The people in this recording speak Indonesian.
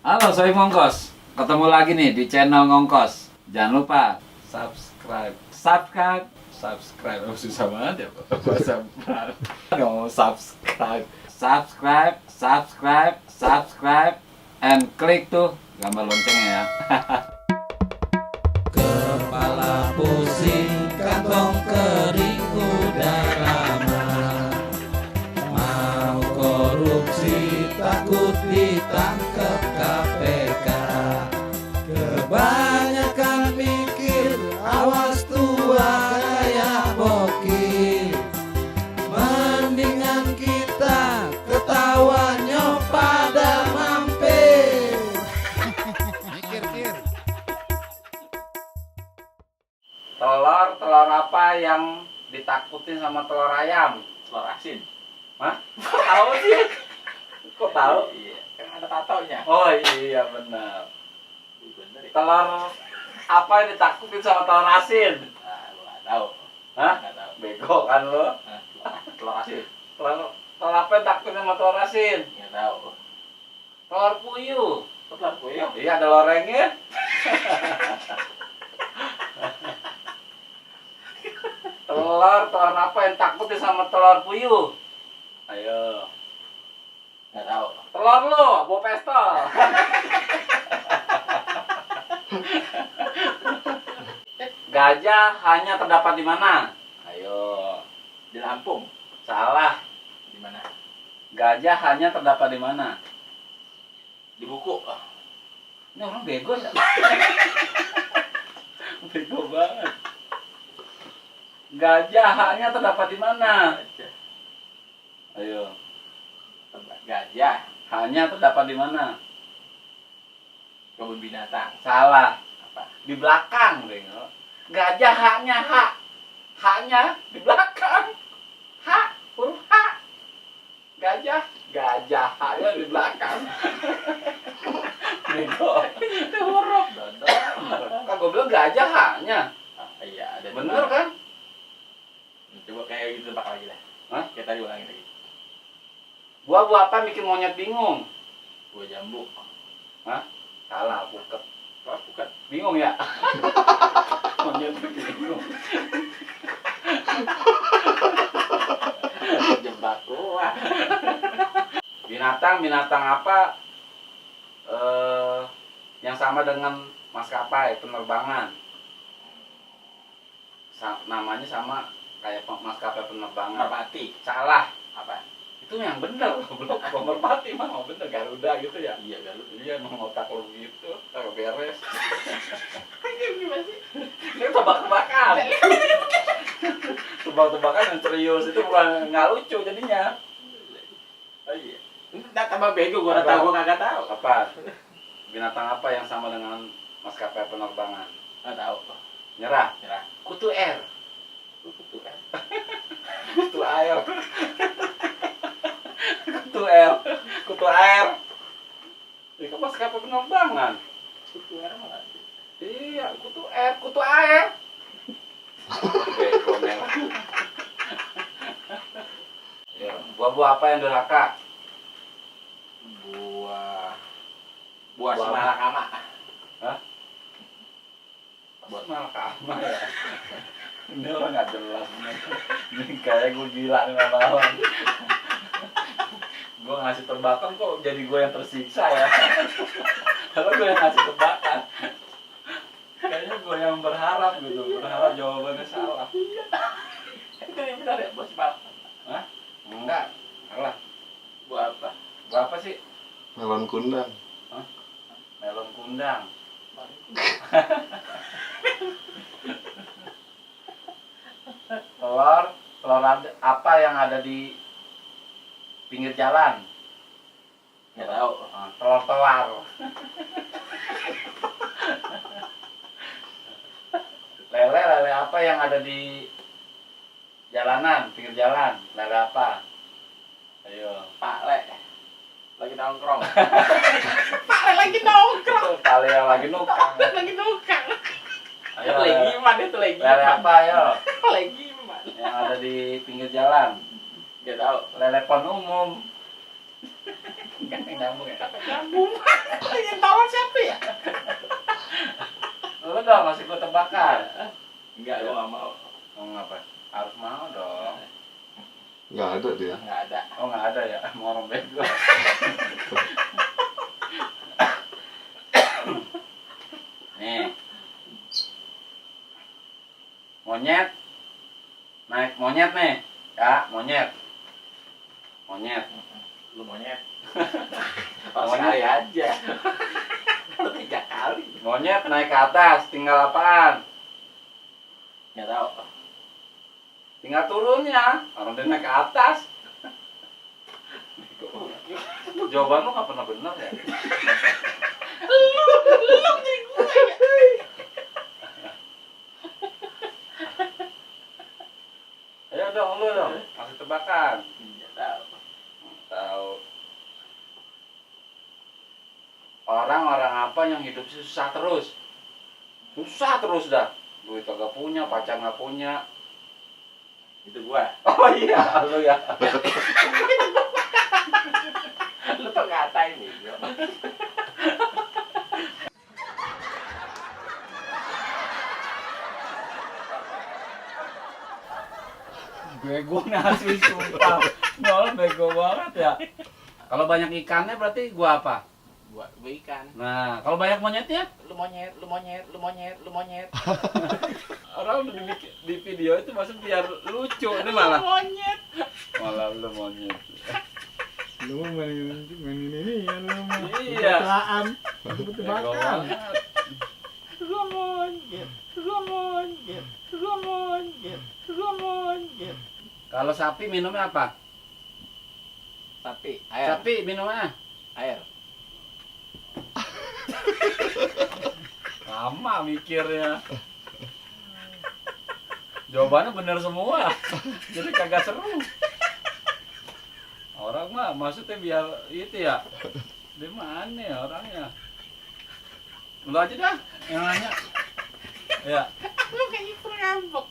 Halo, saya Ngongkos. Ketemu lagi nih di channel Ngongkos. Jangan lupa subscribe. Oh, susah banget ya, Pak. Subscribe. Nggak mau subscribe, and klik tuh gambar loncengnya ya. Kepala pusing, kantong kering udah lama. Mau korupsi, takut ditangkap KPK. Kebanyakan mikir, awas tua kayak bokil. Mendingan kita ketawanya pada mampir. Mikir. Telur apa yang ditakutin sama telur ayam? Telur asin. Hah? Tahu sih? Kok tahu? Iya, kan ada tatonya. Oh iya benar. Bener ya? Telur apa yang ditakutin sama telur asin? Ah, gua nggak tahu. Hah? Nggak tahu. Bego kan lo? Ah, telur asin. Telur apa yang ditakutin sama telur asin? Nggak tahu. Telur puyuh. Telur puyuh. Iya ada lorengnya. Telur apa yang takutin sama telur puyuh? Ayo. Nggak tahu. Telur lo, bawa pistol. Gajah hanya terdapat di mana? Ayo. Di Lampung. Salah. Di mana? Gajah hanya terdapat di mana? Di buku. Ini orang bego ya? Bego banget. Gajah hanya terdapat di mana? Gajah. Ayo. Gajah. Hanya terdapat di mana? Kebun binatang. Salah. Apa? Di belakang, Bego. Gajah haknya hak. Haknya di belakang. Hak, huruf H. Gajah haknya di belakang. Bego. Itu huruf. Kan gue bilang gajah haknya. Ah, iya, ada. Bener kan? Coba kayak gitu tebak lagi lah. Hah? Kita diulangin lagi. Buah apa bikin monyet bingung? Buah jambu. Hah? Salah, buket. Wah, bukan. Bingung ya? Monyet bingung. Jebak gua. Binatang apa yang sama dengan maskapai penerbangan? Namanya sama kayak maskapai penerbangan. Merpati. Salah. Apa? Itu yang bener. Belum Merpati mah mau bener, Garuda gitu ya. Iya, Galuh. Iya, emang otak lo gitu. Kagak beres. Gimana sih? Ini tebak-tebakan. Tebak-tebakan yang serius itu bukan nggak lucu jadinya. Oh iya. Enggak tambah bego, gua udah tahu, gua kagak tahu. Apa? Binatang apa yang sama dengan maskapai penerbangan? Enggak tahu. Nyerah. Nyerah. Kutu air. Kutu kan. Kutu air. Kutu air. Kutu air. Itu maskapai penerbangan. Kutu kan mana? Iya, kutu air. Kutu air. Bego memang. Ya, buah-buah apa yang durhaka? Buah simalakama. Hah? Buat malakama ya. Ini orang nggak jelas nih. Ini kayak gue gila nih lama-lama. Gue ngasih tebakan kok jadi gue yang tersiksa ya. Kalau gue yang ngasih tebakan, kayaknya gue yang berharap gitu, berharap jawabannya salah. Itu yang benar ya, buah simalakama. Hah? Enggak, salah. Buah apa? Buah apa sih? Melon kundang. Melon kundang. Telur apa yang ada di pinggir jalan? Nggak tahu. Telur. Lele apa yang ada di jalanan, pinggir jalan? Lele apa? Ayo. Pak Le. Lagi nongkrong. Pak Le lagi nongkrong. Tali yang lagi nukang. Lagi nongkrong. Ayo. Legiman itu legiman. Lele apa ayo? Legiman. Yang ada di pinggir jalan? Nggak tahu. Telepon umum. Kan nyambung ya. Nyambung. Yang tebak-tebakan. Enggak, gua nggak mau. Oh, ngapa? Harus mau dong. Nggak ada dia. Nggak ada. Oh, nggak ada ya? Mau orang bego. Nih. Monyet. Naik monyet nih. Ya, monyet. Monyet. Lu monyet. Monyet. Sekali aja. Lu 3 kali. Monyet naik ke atas, tinggal apaan? Nggak tahu. Tinggal turunnya. Orang dia naik ke atas. Jawaban lu nggak pernah benar ya? Ayo dong, lu dong. Masih tebakan. Nggak tahu. Tahu. Orang-orang apa yang hidup susah terus? Susah terus dah. Duit kagak punya, pacar nggak punya. Itu gua. Oh iya, lu ya. Lu tuh ngatain nih. Bego nasi sumpah. Nol bego banget ya. Kalau banyak ikannya berarti gua apa? Gua ikan. Nah, kalau banyak monyetnya? Lu monyet, lu monyet, lu monyet, lu monyet. Orang udah di video itu masuk biar lucu, ini malah Monyet. malah lu monyet. Lu mau main ini ya lu mah. Iya. Betelaan. Bego Tebak-tebakan. banget. Lu monyet, lu monyet, lu monyet, lu monyet. Kalau sapi minumnya apa? Tapi air, Sapi minumnya air. lama mikirnya. Jawabannya benar semua. Jadi kagak seru. Orang mah maksudnya biar itu ya. Dia mah aneh orangnya. Lu aja dah yang nanya. Ya. Lu kayak ngambek.